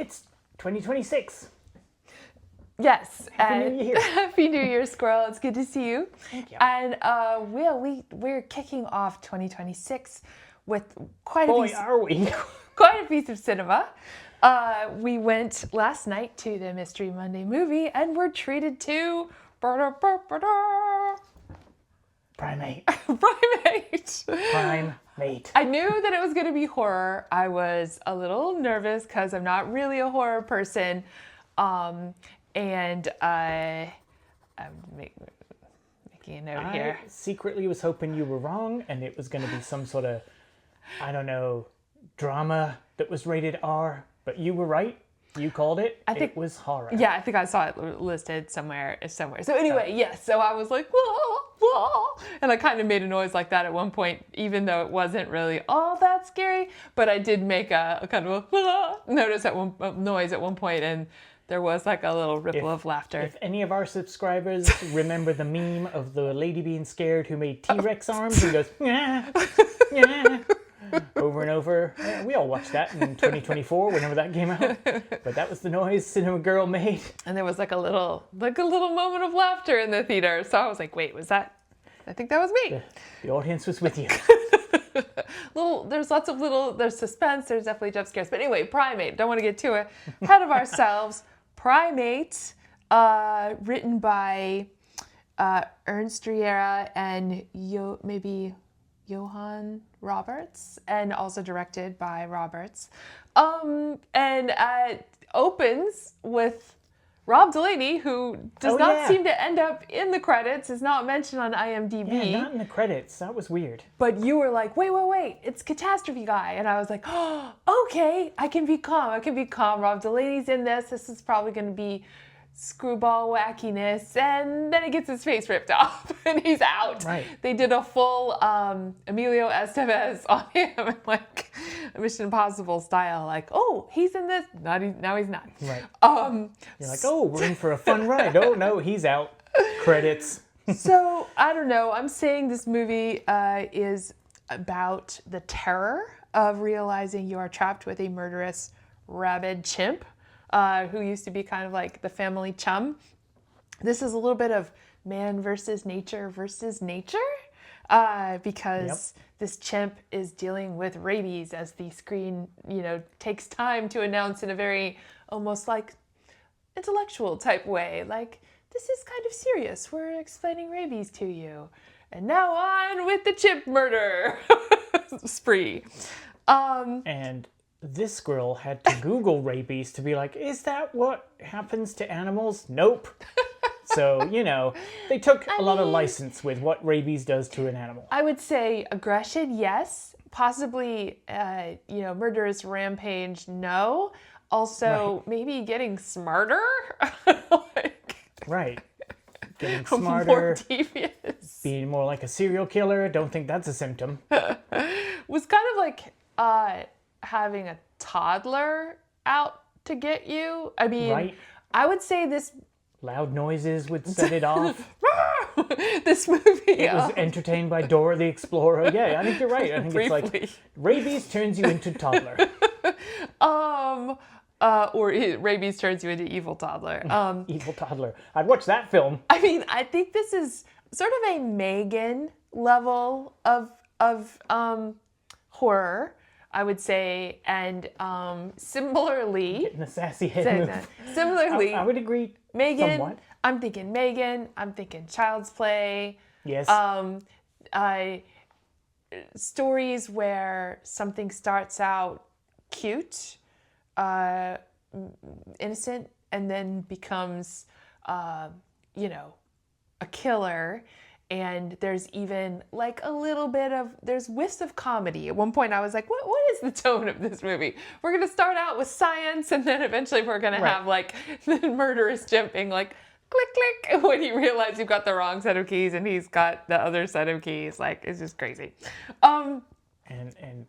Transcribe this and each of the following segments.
It's 2026. Yes. Happy New Year. Happy New Year, Squirrel. It's good to see you. Thank you. And we're kicking off 2026 with quite a piece of cinema. We went last night to the Mystery Monday movie and were treated to Primate. Primate. I knew that it was going to be horror. I was a little nervous because I'm not really a horror person. And I'm making a note here. I secretly was hoping you were wrong and it was going to be some sort of, I don't know, drama that was rated R. But you were right. You called it. I think it was horror. Yeah, I think I saw it listed somewhere. So anyway, yes. So I was like, whoa, whoa. And I kind of made a noise like that at one point, even though it wasn't really all that scary. But I did make a kind of a noise at one point, and there was like a little ripple of laughter. If any of our subscribers remember the meme of the lady being scared who made T-Rex arms and goes, yeah, yeah. Over and over. Yeah, we all watched that in 2024, whenever that came out. But that was the noise Cinema Girl made. And there was like a little moment of laughter in the theater. So I was like, wait, was that? I think that was me. The audience was with you. There's suspense. There's definitely jump scares. But anyway, Primate. Don't want to get too ahead of ourselves. Primate, written by Ernest, Riera, and Johannes Roberts, and also directed by Roberts. And it opens with Rob Delaney, who does not seem to end up in the credits, is not mentioned on IMDb. Yeah, not in the credits. That was weird. But you were like, wait, it's Catastrophe Guy. And I was like, oh, okay, I can be calm. Rob Delaney's in this. This is probably going to be screwball wackiness, and then he gets his face ripped off and he's out. Right. They did a full Emilio Estevez on him, like Mission Impossible style, like, oh, he's in this. Now he's not. Right. You're like, oh, we're in for a fun ride. Oh no, he's out. Credits. So I don't know. I'm saying this movie is about the terror of realizing you are trapped with a murderous rabid chimp. Who used to be kind of like the family chum. This is a little bit of man versus nature because this chimp is dealing with rabies as the screen, takes time to announce in a very almost like intellectual type way. Like, this is kind of serious. We're explaining rabies to you. And now on with the chimp murder spree. And this squirrel had to Google rabies to be like, is that what happens to animals? Nope. So, they took a lot of license with what rabies does to an animal. I would say aggression, yes. Possibly, murderous rampage, no. Also, maybe getting smarter. Right. Getting smarter. More devious. Being more like a serial killer. Don't think that's a symptom. Was kind of like having a toddler out to get you. I mean, right. I would say this... Loud noises would set it off. This movie... It was entertained by Dora the Explorer. Yeah, I think you're right. I think Briefly. It's like, rabies turns you into toddler. Or rabies turns you into evil toddler. Evil toddler. I'd watch that film. I mean, I think this is sort of a Megan level of horror, I would say, and similarly... Getting a sassy head move. Similarly... I would agree Megan, somewhat. I'm thinking Megan, I'm thinking Child's Play. Yes. Stories where something starts out cute, innocent, and then becomes, a killer. And there's even like a little bit of, there's whiffs of comedy. At one point I was like, what is the tone of this movie? We're going to start out with science and then eventually we're going to have like the murderous jumping like click, click, when you realize you've got the wrong set of keys and he's got the other set of keys. Like, it's just crazy. And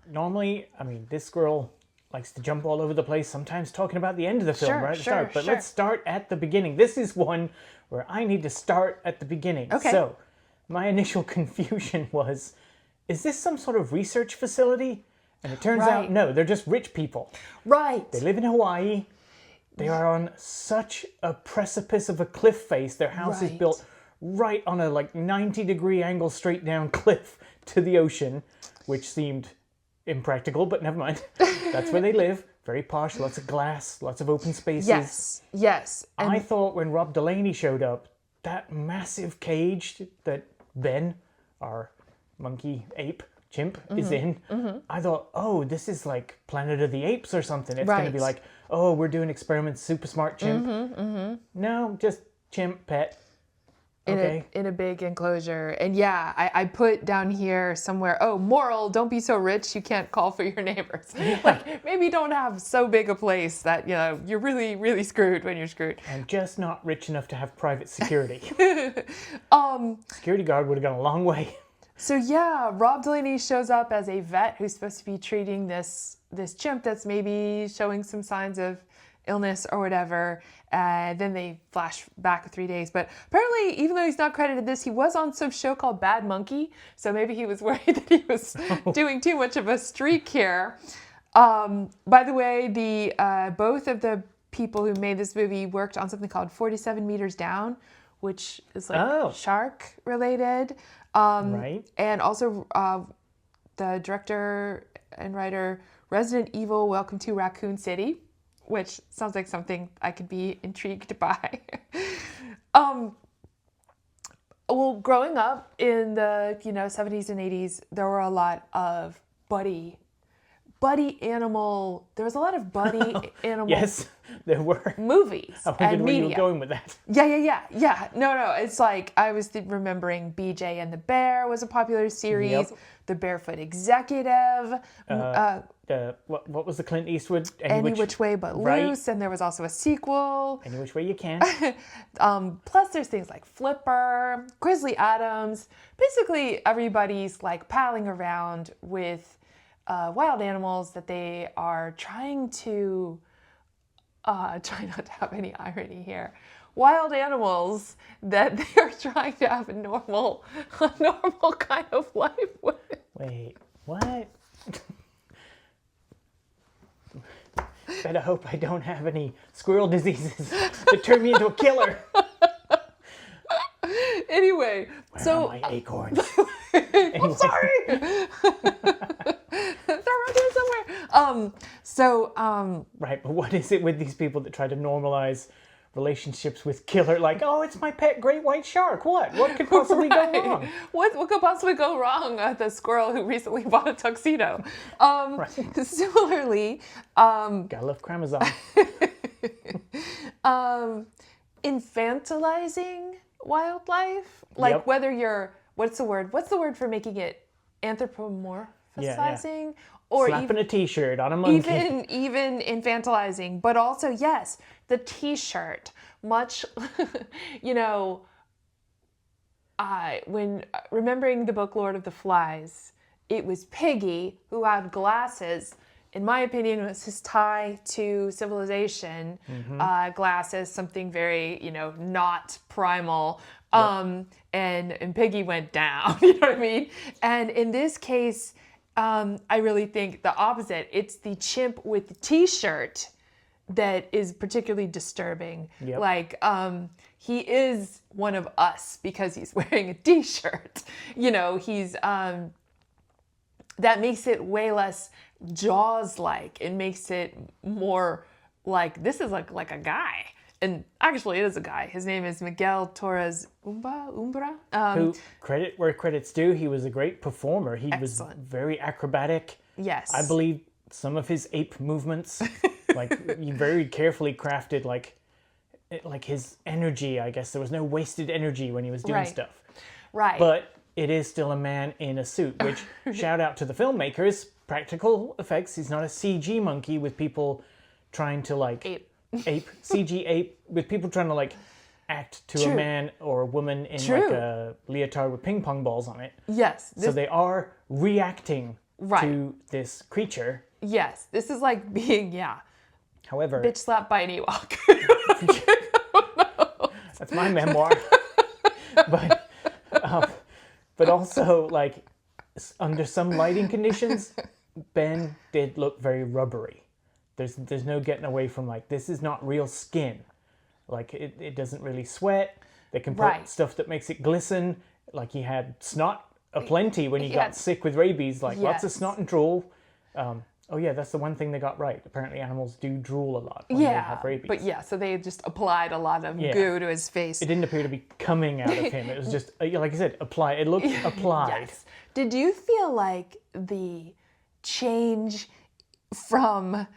normally, I mean, this squirrel likes to jump all over the place, sometimes talking about the end of the film, right? But let's start at the beginning. This is one where I need to start at the beginning. Okay. So, my initial confusion was, is this some sort of research facility? And it turns out, no, they're just rich people. Right. They live in Hawaii. They are on such a precipice of a cliff face. Their house is Right. built right on a 90-degree angle straight down cliff to the ocean, which seemed impractical, but never mind. That's where they live. Very posh, lots of glass, lots of open spaces. Yes. And I thought when Rob Delaney showed up, that massive cage that Ben, our monkey ape chimp, is in, I thought, oh, this is like Planet of the Apes or something. It's going to be Right. like, oh, we're doing experiments, super smart chimp. No, just chimp pet. Okay. in a big enclosure. And yeah, I put down here somewhere, oh, moral, don't be so rich you can't call for your neighbors. Like, maybe don't have so big a place that, you're really, really screwed when you're screwed. I'm just not rich enough to have private security. Um, Security guard would have gone a long way. So yeah, Rob Delaney shows up as a vet who's supposed to be treating this chimp that's maybe showing some signs of illness or whatever. Then they flash back 3 days. But apparently, even though he's not credited this, he was on some show called Bad Monkey. So maybe he was worried that he was doing too much of a streak here. By the way, both of the people who made this movie worked on something called 47 Meters Down, which is like shark related. Right. And also the director and writer Resident Evil Welcome to Raccoon City, which sounds like something I could be intrigued by. Well, growing up in the 70s and 80s, there were a lot of buddy animal. There was a lot of buddy animal. Yes, there were. Movies I wondered and where media. you were going with that. Yeah. No. It's like I was remembering BJ and the Bear was a popular series. Yep. The Barefoot Executive. What was the Clint Eastwood? Any Which Way But right. Loose. And there was also a sequel. Any Which Way You Can. Plus there's things like Flipper, Grizzly Adams. Basically everybody's like palling around with wild animals that they are trying to try not to have any irony here. Wild animals that they are trying to have a normal kind of life with. Wait, what? Better hope I don't have any squirrel diseases that turn me into a killer. Anyway, Where are my acorns? I'm sorry. They're around here somewhere. Right, but what is it with these people that try to normalize relationships with killer? Like, oh, it's my pet great white shark. What? What could possibly go wrong? What could possibly go wrong with a squirrel who recently bought a tuxedo? Similarly, Gotta love Cramazon. infantilizing wildlife, like Yep. whether you're what's the word for making it anthropomorphizing or Slapping a t-shirt on a monkey. even infantilizing, but also yes, the t-shirt, much when remembering the book Lord of the Flies, it was Piggy who had glasses. In my opinion, was his tie to civilization. Glasses, something very, not primal. And Piggy went down, you know what I mean? And in this case, I really think the opposite. It's the chimp with the t-shirt that is particularly disturbing. Yep. Like, he is one of us because he's wearing a t-shirt. He's, that makes it way less Jaws-like. It makes it more like, this is like a guy. And actually, it is a guy. His name is Miguel Torres Umba. Who, credit where credit's due, he was a great performer. He Excellent. was very acrobatic. Yes. I believe some of his ape movements, he very carefully crafted, like his energy, I guess. There was no wasted energy when he was doing Right. stuff. Right. But it is still a man in a suit, which, shout out to the filmmakers, practical effects. He's not a CG monkey with people trying to, CG ape, with people trying to, act to True. a man or a woman in, True. a leotard with ping pong balls on it. Yes. So they are reacting Right. to this creature. Yes. This is like being, However, bitch slapped by an Ewok. that's my memoir. But also, under some lighting conditions, Ben did look very rubbery. There's no getting away from like, this is not real skin. Like it doesn't really sweat. They can put stuff that makes it glisten. Like he had snot aplenty when he got sick with rabies. Like lots of snot and drool. Oh yeah, that's the one thing they got right. Apparently animals do drool a lot when they have rabies. But so they just applied a lot of goo to his face. It didn't appear to be coming out of him. It was just, like I said, applied. It looked applied. Yes. Did you feel like the change from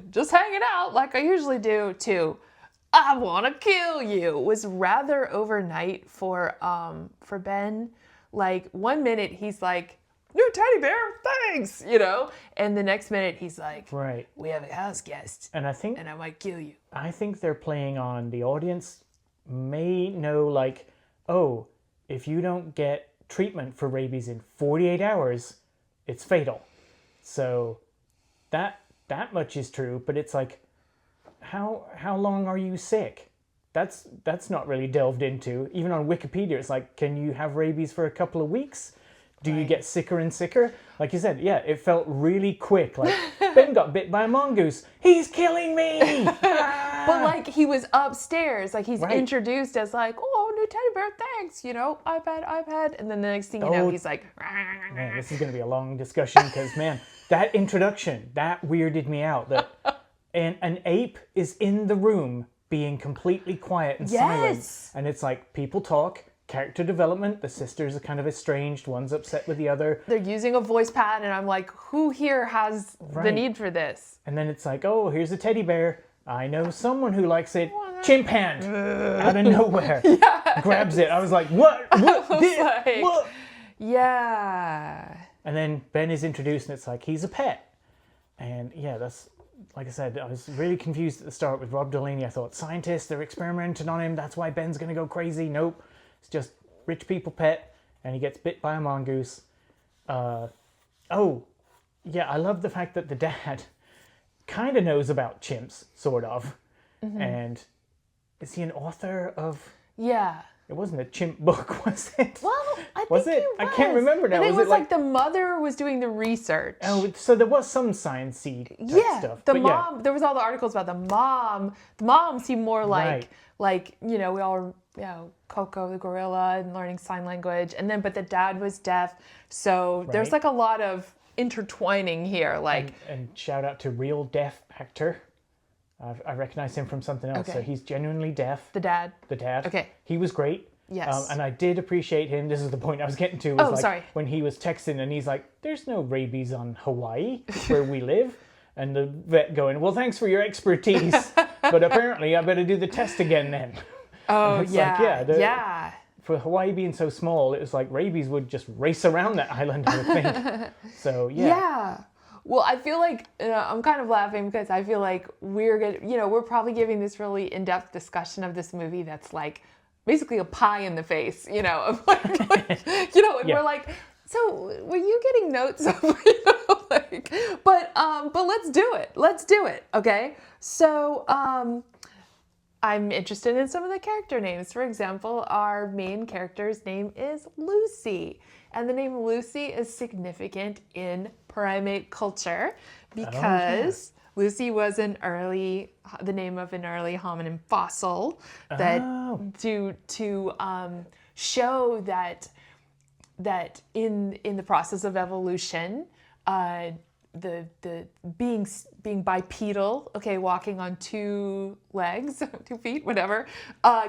just hanging out like I usually do to I want to kill you was rather overnight for Ben? Like 1 minute he's like, new teddy bear, thanks, and the next minute he's like, right, we have a house guest, and I might kill you. I think they're playing on the audience may know, like, oh, if you don't get treatment for rabies in 48 hours, it's fatal. So that much is true, but it's like, how long are you sick? That's not really delved into. Even on Wikipedia, it's like, can you have rabies for a couple of weeks? Do you get sicker and sicker? Like you said, it felt really quick. Like, Ben got bit by a mongoose. He's killing me! But like, he was upstairs. Like, he's introduced as like, oh, new teddy bear, thanks. iPad. And then the next thing you know, he's like... Man, this is going to be a long discussion because, man, that introduction, that weirded me out. That an ape is in the room being completely quiet and silent. And it's like, people talk. Character development, the sisters are kind of estranged, one's upset with the other. They're using a voice pad, and I'm like, who here has the need for this? And then it's like, oh, here's a teddy bear. I know someone who likes it. Chimp hand. Out of nowhere. Grabs it. I was like, what? What? Yeah. And then Ben is introduced, and it's like, he's a pet. And that's, like I said, I was really confused at the start with Rob Delaney. I thought, scientists, they're experimenting on him. That's why Ben's going to go crazy. Nope. It's just rich people pet, and he gets bit by a mongoose. I love the fact that the dad kind of knows about chimps, sort of. Mm-hmm. And is he an author of... Yeah. It wasn't a chimp book, was it? Well, I think was it? I can't remember now. It was like the mother was doing the research. Oh, so there was some science-y type stuff. The mom, there was all the articles about the mom. The mom seemed more like, we all... Coco the gorilla and learning sign language, but the dad was deaf, so there's like a lot of intertwining here. Like, and shout out to real deaf actor. I recognize him from something else. Okay. So he's genuinely deaf. The dad. Okay. He was great. Yes. And I did appreciate him. This is the point I was getting to. When he was texting and he's like, "There's no rabies on Hawaii where we live," and the vet going, "Well, thanks for your expertise, but apparently I better do the test again then." Oh, For Hawaii being so small, it was like rabies would just race around that island, I would think. So, yeah. Well, I feel like, I'm kind of laughing because I feel like we're probably giving this really in-depth discussion of this movie that's like basically a pie in the face, of we're like, so were you getting notes of, but let's do it. Let's do it. Okay. So, I'm interested in some of the character names. For example, our main character's name is Lucy. And the name Lucy is significant in primate culture because Lucy was the name of an early hominin fossil that to show that in the process of evolution, the being bipedal, walking on 2 legs, 2 feet, whatever,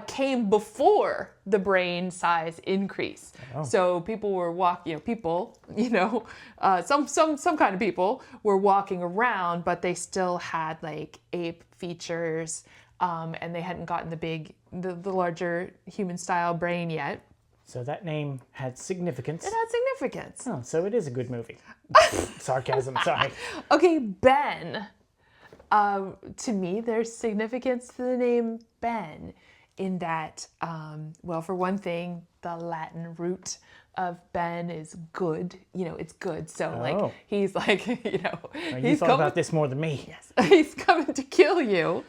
came before the brain size increase. So people were some kind of people were walking around, but they still had like ape features, and they hadn't gotten the larger human style brain yet. So that name had significance. It had significance. Oh, so it is a good movie. Sarcasm, sorry. Okay, Ben. To me, there's significance to the name Ben in that, for one thing, the Latin root of Ben is good. It's good. So, he's like, you thought about this more than me. Yes. He's coming to kill you.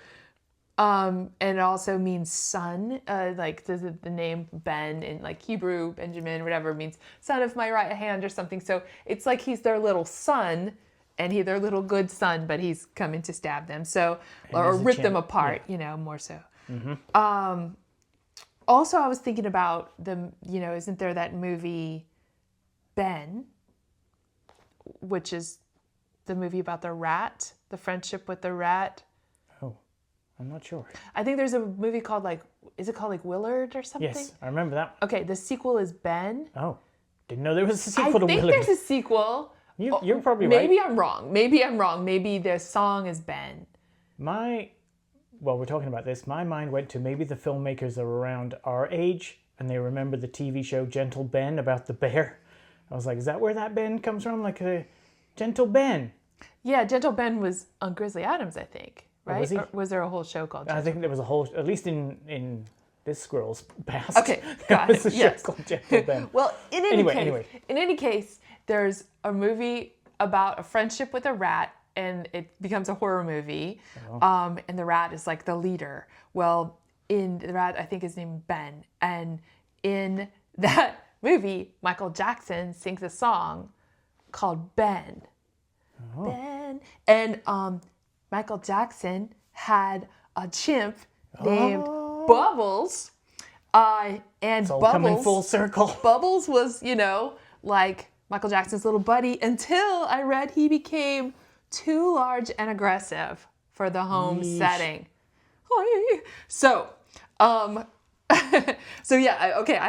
And it also means son, like the name Ben in like Hebrew, Benjamin, whatever, means son of my right hand or something. So it's like he's their little son, and their little good son, but he's coming to stab them. So, And or he's a rip them chimp. apart, more so. Also, I was thinking about isn't there that movie Ben, which is the movie about the rat, the friendship with the rat? Oh, I'm not sure. I think there's a movie called is it called Willard or something? Yes, I remember that. Okay, the sequel is Ben. Oh, didn't know there was a sequel to I think Willard. there's a sequel. You're probably right. Maybe I'm wrong. Maybe the song is Ben. While we're talking about this, my mind went to maybe the filmmakers are around our age and they remember the TV show Gentle Ben about the bear. I was like, is that where that Ben comes from? Like a Gentle Ben? Yeah, Gentle Ben was on Grizzly Adams, I think, right? was he? Or was there a whole show called Gentle I think there was a whole, at least in this Squirrel's past. Okay, got there was it, a yes. show called Gentle Ben. Well, in any Anyway. case, there's a movie about a friendship with a rat, and it becomes a horror movie. Oh. And the rat is like the leader. Well, in the rat, I think is named Ben, and in that movie, Michael Jackson sings a song called Ben. Oh. Ben. And Michael Jackson had a chimp named Bubbles. And It's all Bubbles coming full circle. Bubbles was, like Michael Jackson's little buddy until I read he became too large and aggressive for the home setting. So, I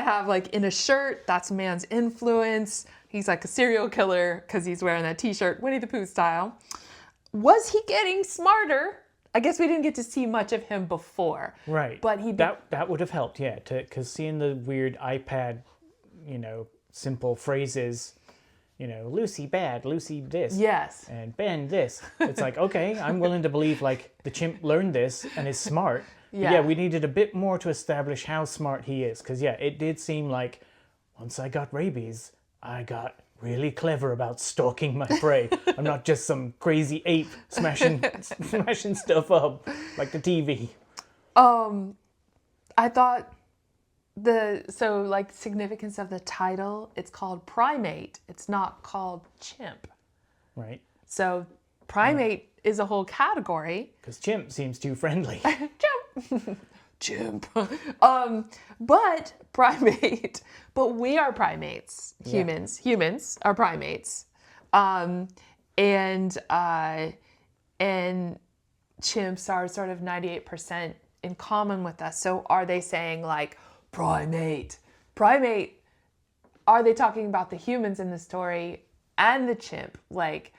have in a shirt, that's a man's influence. He's like a serial killer because he's wearing that t-shirt, Winnie the Pooh style. Was he getting smarter? I guess we didn't get to see much of him before. Right. But that would have helped, yeah, because seeing the weird iPad, simple phrases, Lucy bad, Lucy this. Yes. And Ben this. It's like, okay, I'm willing to believe the chimp learned this and is smart. Yeah. But yeah, we needed a bit more to establish how smart he is. Because yeah, it did seem like once I got rabies, I got really clever about stalking my prey. I'm not just some crazy ape smashing stuff up like the TV. I thought significance of the title, it's called Primate. It's not called Chimp. Right. So Primate is a whole category. Because chimp seems too friendly. Chimp. Chimp. But Primate. But we are primates. Humans. Yeah. Humans are primates. And chimps are sort of 98% in common with us. So are they saying primate? Primate, are they talking about the humans in the story and the chimp? Primate.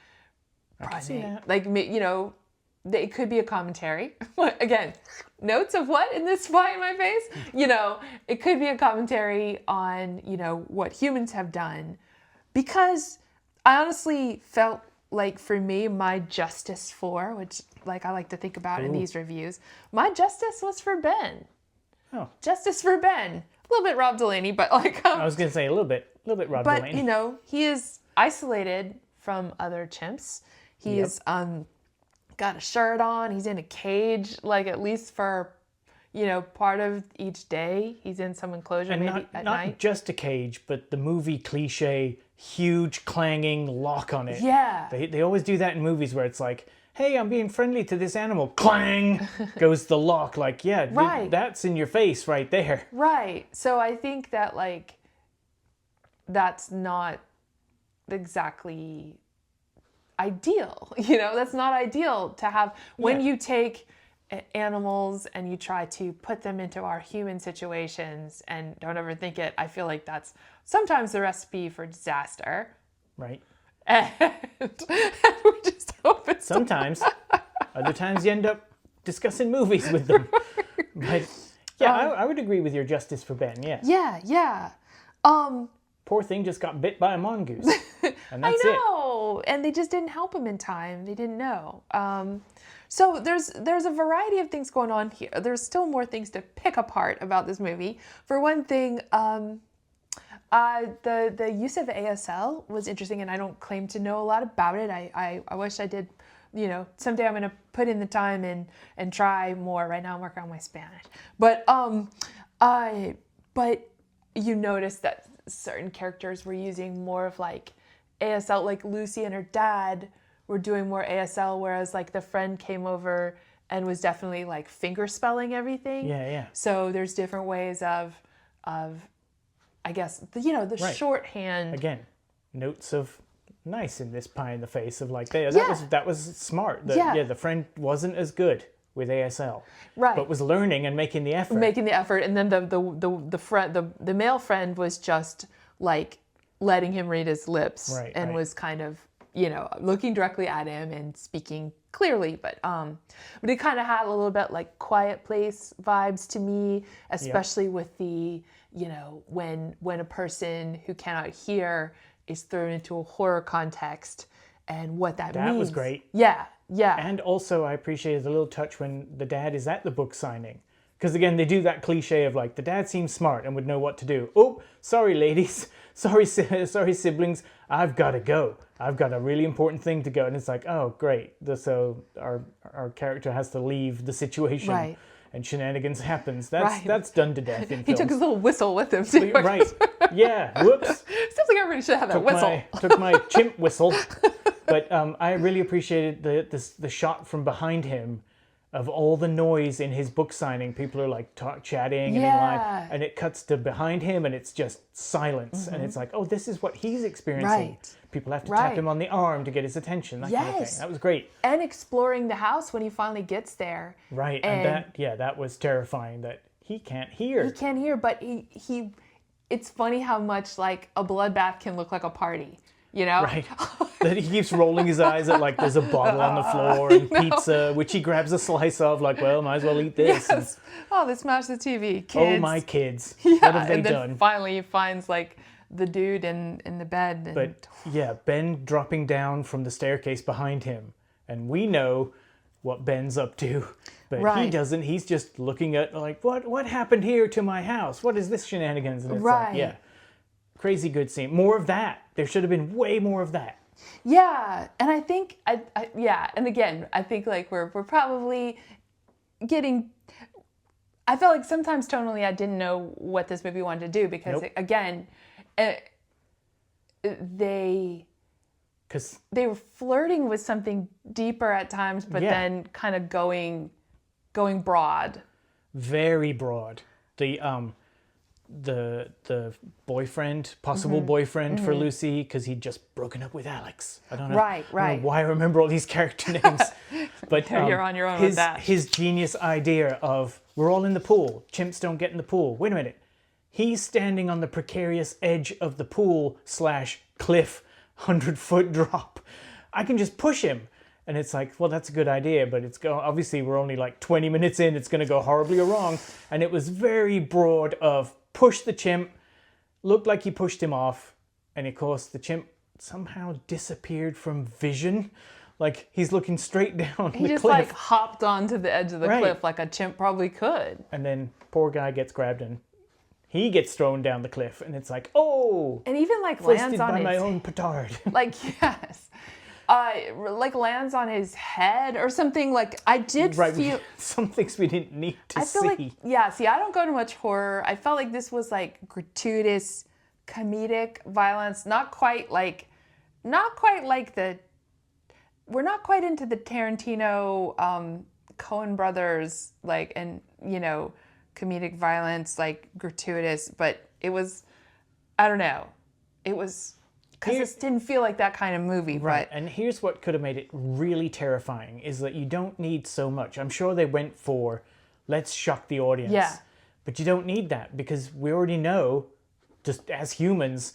It could be a commentary. Again, notes of what in this spot in my face? It could be a commentary on, what humans have done. Because I honestly felt like for me, my justice for, which I like to think about in these reviews, my justice was for Ben. Oh. Justice for Ben. A little bit Rob Delaney, but I was going to say a little bit Rob Delaney. But, he is isolated from other chimps. He's got a shirt on. He's in a cage, at least for, part of each day. He's in some enclosure, and maybe at night. Not just a cage, but the movie cliche, huge clanging lock on it. Yeah. They always do that in movies where it's like, hey, I'm being friendly to this animal. Clang! Goes the lock. Right. That's in your face right there. Right. So I think that, that's not exactly ideal. That's not ideal to have when you take animals and you try to put them into our human situations and don't overthink it. I feel like that's sometimes the recipe for disaster. Right. And we just hope it's sometimes. Other times you end up discussing movies with them. But yeah, I would agree with your justice for Ben, yeah. Yeah. Poor thing just got bit by a mongoose. And that's I know. And they just didn't help him in time. They didn't know. So there's a variety of things going on here. There's still more things to pick apart about this movie. For one thing, the use of ASL was interesting, and I don't claim to know a lot about it. I wish I did. Someday I'm going to put in the time and try more. Right now I'm working on my Spanish. But you notice that certain characters were using more of ASL, Lucy and her dad were doing more ASL, whereas like the friend came over and was definitely like finger spelling everything. Yeah. So there's different ways of I guess the shorthand. Again, notes of nice in this pie in the face of like that was smart. The friend wasn't as good with ASL, right? But was learning and making the effort. And then the male friend was just like letting him read his lips, and was kind of looking directly at him and speaking clearly, but it kind of had a little bit like Quiet Place vibes to me, especially with the when a person who cannot hear is thrown into a horror context and what that means. That was great. Yeah. And also I appreciated the little touch when the dad is at the book signing. Because again, they do that cliche of like, the dad seems smart and would know what to do. Oh, sorry ladies. Sorry siblings. I've got to go. I've got a really important thing to go. And it's like, oh, great. So our character has to leave the situation. Right. And shenanigans happens. That's done to death in films. He took his little whistle with him too. Right. Yeah. Whoops. Seems like everybody should have that whistle. Took my chimp whistle. But I really appreciated the shot from behind him of all the noise in his book signing. People are like chatting and in line, and it cuts to behind him and it's just silence. And it's like, oh, this is what he's experiencing. Right. People have to tap him on the arm to get his attention. That kind of thing. That was great. And exploring the house when he finally gets there. Right. And that was terrifying that he can't hear. He can't hear, but he it's funny how much like a bloodbath can look like a party. Right. That he keeps rolling his eyes at like there's a bottle on the floor and pizza, which he grabs a slice of, like, well, might as well eat this. Yes. Oh, they smashed the TV. Kids. Oh, my kids. What have they done? Then finally he finds like the dude in the bed. But yeah, Ben dropping down from the staircase behind him. And we know what Ben's up to. But he doesn't. He's just looking at like, what happened here to my house? What is this shenanigans? And it's like, crazy good scene. More of that. There should have been way more of that. Yeah, and I think and again, I think like we're probably getting. I felt like sometimes tonally I didn't know what this movie wanted to do because again, they were flirting with something deeper at times, but then kind of going broad. Very broad. The boyfriend, possible boyfriend for Lucy, because he'd just broken up with Alex. I don't know. Right. I don't know why I remember all these character names. But you're on your own with that. His genius idea of we're all in the pool. Chimps don't get in the pool. Wait a minute. He's standing on the precarious edge of the pool / cliff, 100-foot drop. I can just push him. And it's like, well, that's a good idea, but obviously we're only like 20 minutes in. It's going to go horribly wrong. And it was very broad of push the chimp, looked like he pushed him off. And of course, the chimp somehow disappeared from vision. Like he's looking straight down the cliff. He just like hopped onto the edge of the cliff like a chimp probably could. And then poor guy gets grabbed and he gets thrown down the cliff. And it's like, oh. And even like lands on by my own petard. Like, yes. Like lands on his head or something. Like I did feel some things we didn't need to see. I feel like I don't go to much horror. I felt like this was like gratuitous comedic violence, not quite like the we're not quite into the Tarantino Coen brothers like and comedic violence like gratuitous, but it was I don't know. It was because this didn't feel like that kind of movie. Right, but... and here's what could have made it really terrifying, is that you don't need so much. I'm sure they went for, let's shock the audience. Yeah. But you don't need that, because we already know, just as humans,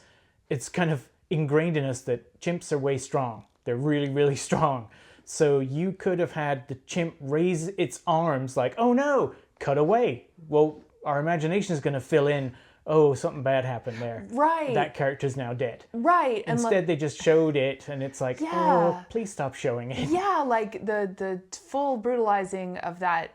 it's kind of ingrained in us that chimps are way strong. They're really, really strong. So you could have had the chimp raise its arms like, oh no, cut away. Well, our imagination is going to fill in, oh, something bad happened there. Right. That character's now dead. Right. Instead, they just showed it, and it's like, oh, please stop showing it. Yeah, like the full brutalizing of that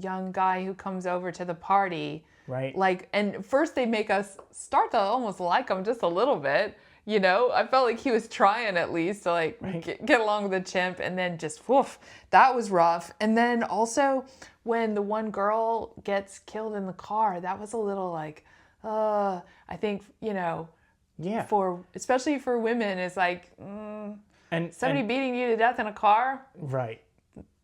young guy who comes over to the party. Right. Like, and first they make us start to almost like him just a little bit. I felt like he was trying at least to like get along with the chimp, and then just woof, that was rough. And then also when the one girl gets killed in the car, that was a little like, I think, yeah, for especially for women, it's like And somebody beating you to death in a car. Right.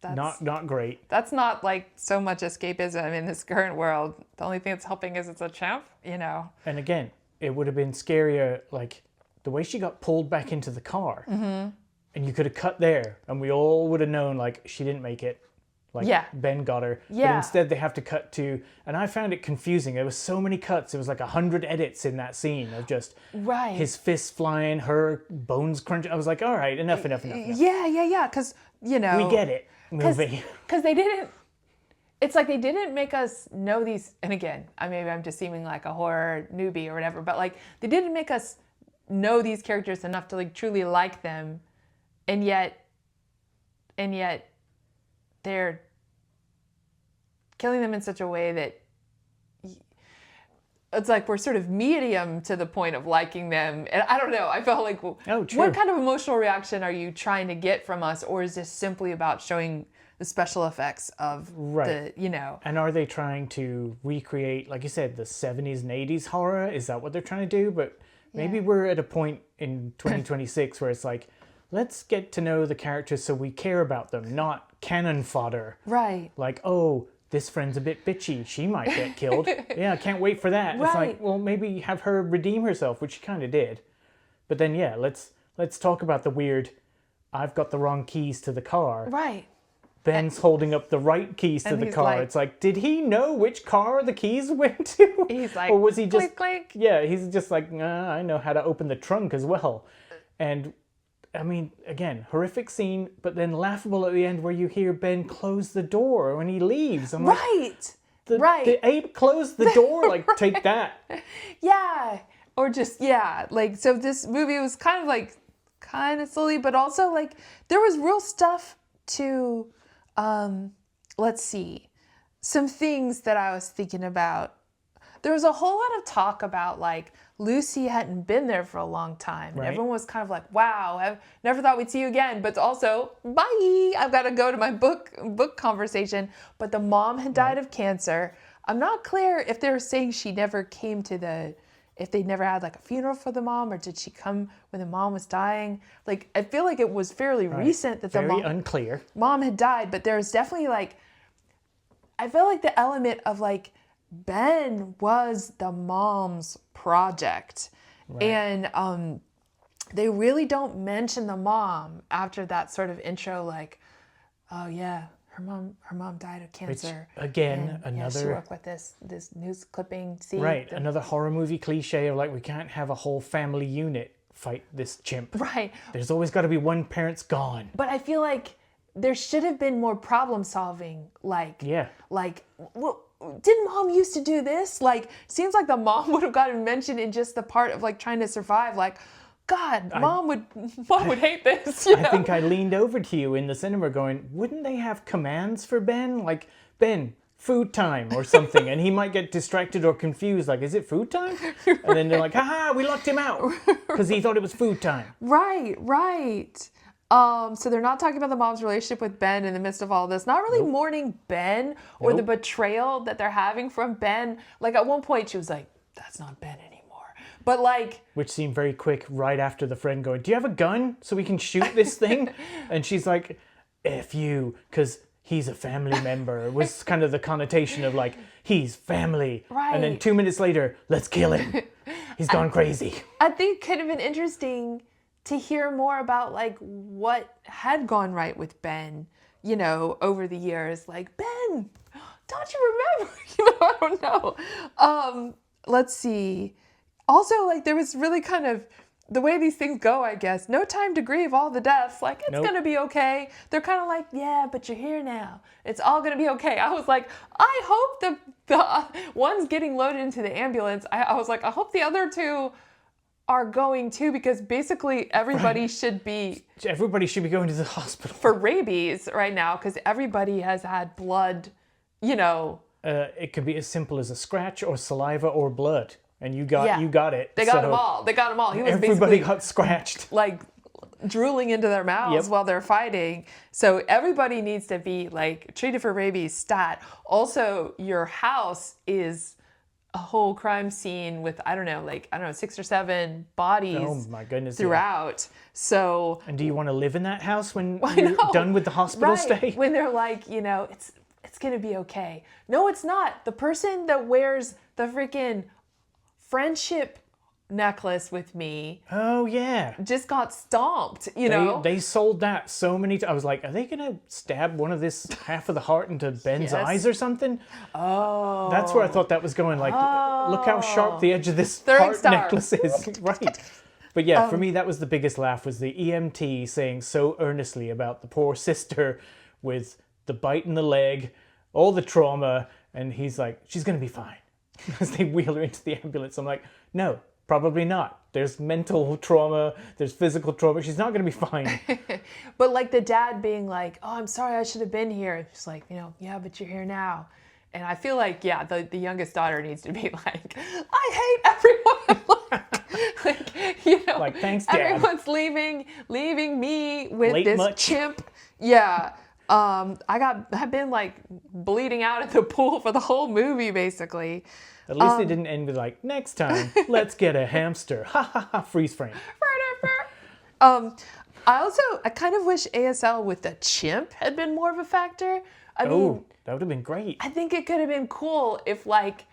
That's Not great. That's not like so much escapism in this current world. The only thing that's helping is it's a chimp, you know. And again, it would have been scarier, like the way she got pulled back into the car. Mm-hmm. And you could have cut there, and we all would have known, like, she didn't make it. Like, Ben got her. Yeah. But instead, they have to cut to, and I found it confusing. There was so many cuts. It was like 100 edits in that scene of just his fists flying, her bones crunching. I was like, all right, enough. Yeah. Because, you know. We get it, movie. Because they didn't. It's like they didn't make us know these. And again, maybe I'm just seeming like a horror newbie or whatever. But, like, they didn't make us know these characters enough to, like, truly like them. And yet they're killing them in such a way that it's like we're sort of medium to the point of liking them. And I don't know. I felt like, what kind of emotional reaction are you trying to get from us? Or is this simply about showing the special effects of the, you know. And are they trying to recreate, like you said, the 70s and 80s horror? Is that what they're trying to do? But maybe we're at a point in 2026 where it's like, let's get to know the characters so we care about them, not cannon fodder. Right. Like, oh, this friend's a bit bitchy. She might get killed. Yeah, I can't wait for that. Right. It's like, well, maybe have her redeem herself, which she kind of did. But then, yeah, let's talk about the weird, I've got the wrong keys to the car. Right. Ben's holding up the right keys to the car. Like, it's like, did he know which car the keys went to? He's like, or was he just, click. Yeah, he's just like, I know how to open the trunk as well. And I mean, again, horrific scene, but then laughable at the end where you hear Ben close the door when he leaves. I'm like, the ape closed the door, like, take that. Yeah. Or just, like, so this movie was kind of silly, but also, like, there was real stuff to, let's see, some things that I was thinking about. There was a whole lot of talk about, like, Lucy hadn't been there for a long time. And everyone was kind of like, wow, I never thought we'd see you again. But also, bye, I've got to go to my book conversation. But the mom had died of cancer. I'm not clear if they were saying she never came to if they never had, like, a funeral for the mom, or did she come when the mom was dying? Like, I feel like it was fairly recent that Very unclear. Mom had died. But there's definitely, like, I feel like the element of, like, Ben was the mom's project. And they really don't mention the mom after that sort of intro, like, oh yeah, her mom died of cancer. Which, again, another... she worked with this news clipping scene. Right, another horror movie cliche of, like, we can't have a whole family unit fight this chimp. Right. There's always got to be one parent's gone. But I feel like there should have been more problem solving. Like, well, didn't mom used to do this? Like, seems like the mom would have gotten mentioned in just the part of, like, trying to survive. Like, God, mom would hate this. You know? I think I leaned over to you in the cinema going, wouldn't they have commands for Ben? Like, Ben, food time or something. And he might get distracted or confused. Like, is it food time? And then they're like, haha, we locked him out because he thought it was food time. Right. So they're not talking about the mom's relationship with Ben in the midst of all this. Not really mourning Ben or the betrayal that they're having from Ben. Like, at one point she was like, that's not Ben anymore. But, like... Which seemed very quick right after the friend going, do you have a gun so we can shoot this thing? And she's like, F you, because he's a family member. It was kind of the connotation of, like, he's family. Right. And then 2 minutes later, let's kill him. He's gone crazy. I think it could have been interesting to hear more about, like, what had gone right with Ben, you know, over the years. Like, Ben, don't you remember? You know, I don't know. Let's see. Also, like, there was really kind of the way these things go, I guess. No time to grieve all the deaths. Like, it's going to be okay. They're kind of like, yeah, but you're here now. It's all going to be okay. I was like, I hope the one's getting loaded into the ambulance. I was like, I hope the other two are going too, because basically everybody should be going to the hospital for rabies right now, because everybody has had blood, you know. It could be as simple as a scratch or saliva or blood, and you got it. They got them all. He was everybody got scratched, like drooling into their mouths while they're fighting. So everybody needs to be, like, treated for rabies stat. Also, your house is a whole crime scene with, I don't know, 6 or 7 bodies Oh my goodness. throughout. So, And do you want to live in that house when you're done with the hospital stay? when they're like, it's going to be okay. No, it's not. The person that wears the freaking friendship necklace with me Oh yeah. just got stomped, you know? They sold that so many times. I was like, are they gonna stab one of this half of the heart into Ben's Yes. eyes or something? Oh. That's where I thought that was going. Like, look how sharp the edge of this Throwing heart star. necklace is. Right. But yeah, for me, that was the biggest laugh, was the EMT saying so earnestly about the poor sister with the bite in the leg, all the trauma, and he's like, she's gonna be fine. As they wheel her into the ambulance, I'm like, no, probably not. There's mental trauma, there's physical trauma. She's not going to be fine. But like the dad being like, oh, I'm sorry, I should have been here. And she's like, yeah, but you're here now. And I feel like, yeah, the youngest daughter needs to be like, I hate everyone. Like, thanks, Dad. Everyone's leaving me with Late this much? chimp. Yeah. I've been like bleeding out at the pool for the whole movie, basically. At least it didn't end with like, next time, let's get a hamster. Ha ha ha, freeze frame. I kind of wish ASL with the chimp had been more of a factor. I mean, That would have been great. I think it could have been cool if, like,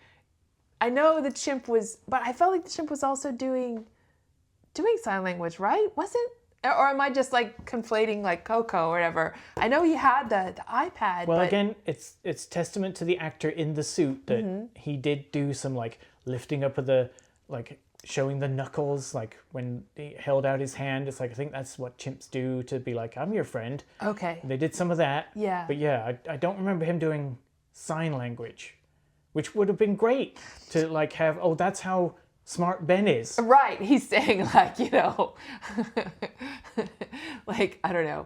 I know the chimp was, but I felt like the chimp was also doing sign language, right? Was it? Or am I just like conflating like Coco or whatever? I know he had the iPad. Well, but... again, it's testament to the actor in the suit that he did do some like lifting up of the, like showing the knuckles, like when he held out his hand. It's like, I think that's what chimps do to be like, I'm your friend. Okay. They did some of that. Yeah. But yeah, I don't remember him doing sign language, which would have been great to like have, oh, that's how smart Ben is. Right. He's saying like, like, I don't know.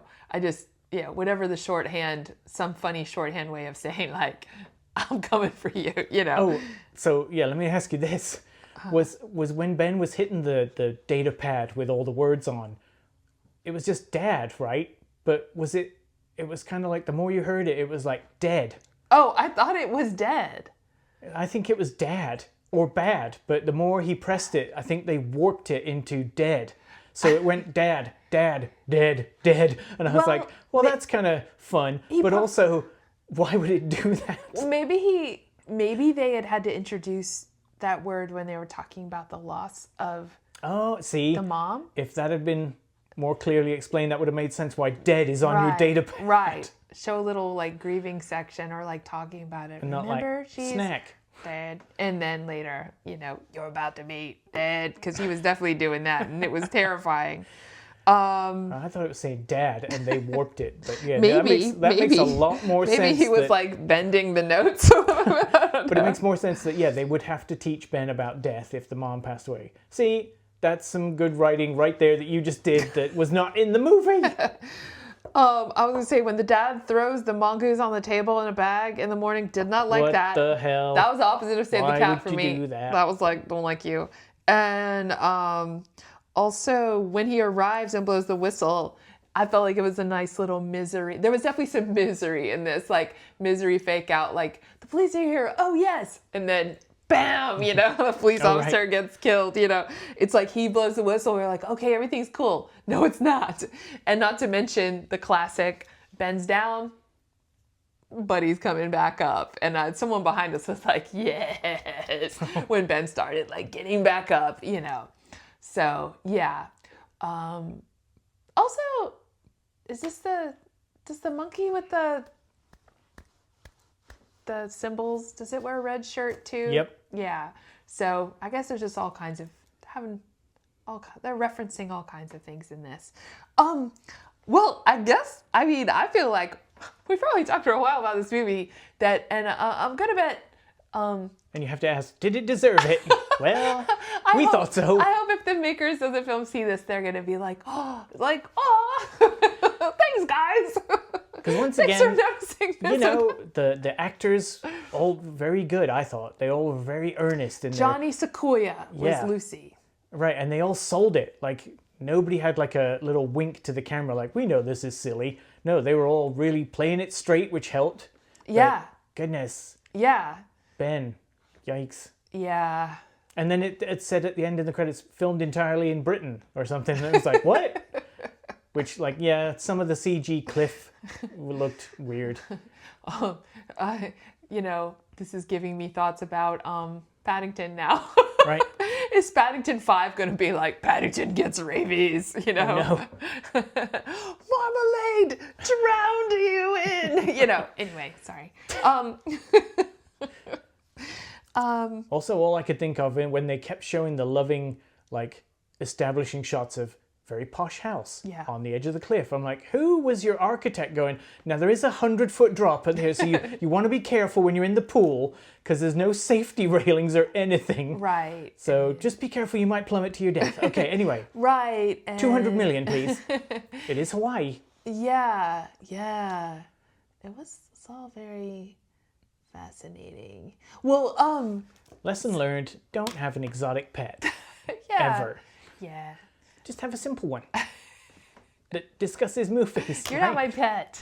Whatever the shorthand, some funny shorthand way of saying like, I'm coming for you, Oh, so yeah, let me ask you this. Was when Ben was hitting the data pad with all the words on, it was just dad, right? But it was kind of like the more you heard it, it was like dead. Oh, I thought it was dead. I think it was dad or bad, but the more he pressed it, I think they warped it into dead. So it went dad, dead. And I was like, well, that's kind of fun, but also, why would it do that? Maybe they had to introduce that word when they were talking about the loss of the mom. If that had been more clearly explained, that would have made sense why dead is on your data pad. Right. Show a little like grieving section or like talking about it. And not Remember, like, she's snack. dead. And then later, you're about to be dead, because he was definitely doing that and it was terrifying. I thought it was saying dad and they warped it. But yeah, maybe, that makes a lot more sense. Maybe he was like bending the notes. But it makes more sense that, yeah, they would have to teach Ben about death if the mom passed away. See, that's some good writing right there that you just did that was not in the movie. I was going to say, when the dad throws the mongoose on the table in a bag in the morning, did not like that. What the hell? That was the opposite of Save the Cat for me. Why would you do that? That was like, don't like you. And also, when he arrives and blows the whistle, I felt like it was a nice little misery. There was definitely some misery in this, like misery fake out, like, the police are here, oh yes. And then, bam, the police officer gets killed, It's like he blows the whistle, we're like, okay, everything's cool. No, it's not. And not to mention the classic, Ben's down, but he's coming back up. And someone behind us was like, yes, when Ben started like getting back up, So, yeah. Also, is this does the monkey with the symbols, does it wear a red shirt too? Yep. Yeah. So I guess there's just all kinds of they're referencing all kinds of things in this. Well, I feel like we probably talked for a while about this movie and I'm gonna bet. And you have to ask, did it deserve it? Well, we thought so. I hope if the makers of the film see this, they're gonna be like, oh, thanks guys. Because once Thanks again, for noticing this. the actors, all very good, I thought. They all were very earnest in Johnny Sequoyah was Lucy. Right, and they all sold it. Like, nobody had like a little wink to the camera, like, we know this is silly. No, they were all really playing it straight, which helped. Yeah. But goodness. Yeah. Ben, yikes. Yeah. And then it said at the end of the credits, filmed entirely in Britain or something. And it was like, what? Which, like, yeah, some of the CG cliff looked weird. You know, this is giving me thoughts about Paddington now. Right. Is Paddington 5 going to be like, Paddington gets rabies, you know? No. Marmalade, drowned you in, you know. Anyway, sorry. Also, all I could think of when they kept showing the loving, like, establishing shots of very posh house on the edge of the cliff. I'm like, who was your architect going, now there is a 100-foot drop in here, so you want to be careful when you're in the pool, because there's no safety railings or anything. Right. So just be careful, you might plummet to your death. Okay, anyway. Right. And... 200 million, please. It is Hawaii. Yeah. It's all very fascinating. Well, Lesson learned, don't have an exotic pet. Ever. Yeah. Just have a simple one that discusses movies. You're not my pet.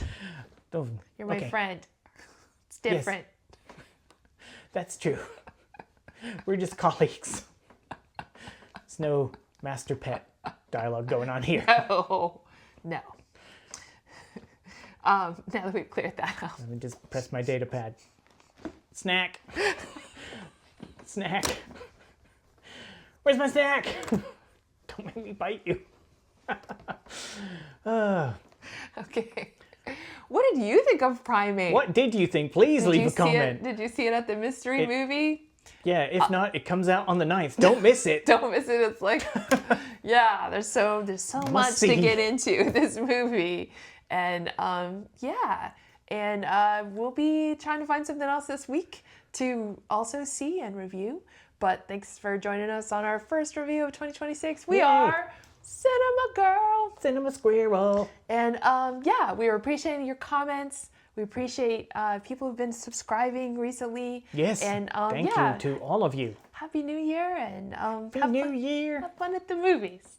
You're my okay. friend. It's different. Yes. That's true. We're just colleagues. There's no master pet dialogue going on here. No. Now that we've cleared that up. Let me just press my data pad. Snack. Snack. Where's my snack? Don't make me bite you. Okay. What did you think of Primate? What did you think? Please leave a comment. Did you see it at the mystery movie? Yeah, if not, it comes out on the 9th. Don't miss it. Don't miss it. It's like, yeah, there's so much to get into this movie. And we'll be trying to find something else this week to also see and review. But thanks for joining us on our first review of 2026. We are Cinema Girl. Cinema Squirrel. And we are appreciating your comments. We appreciate people who've been subscribing recently. Yes. And thank you to all of you. Happy New Year and Happy New Year. Have fun at the movies.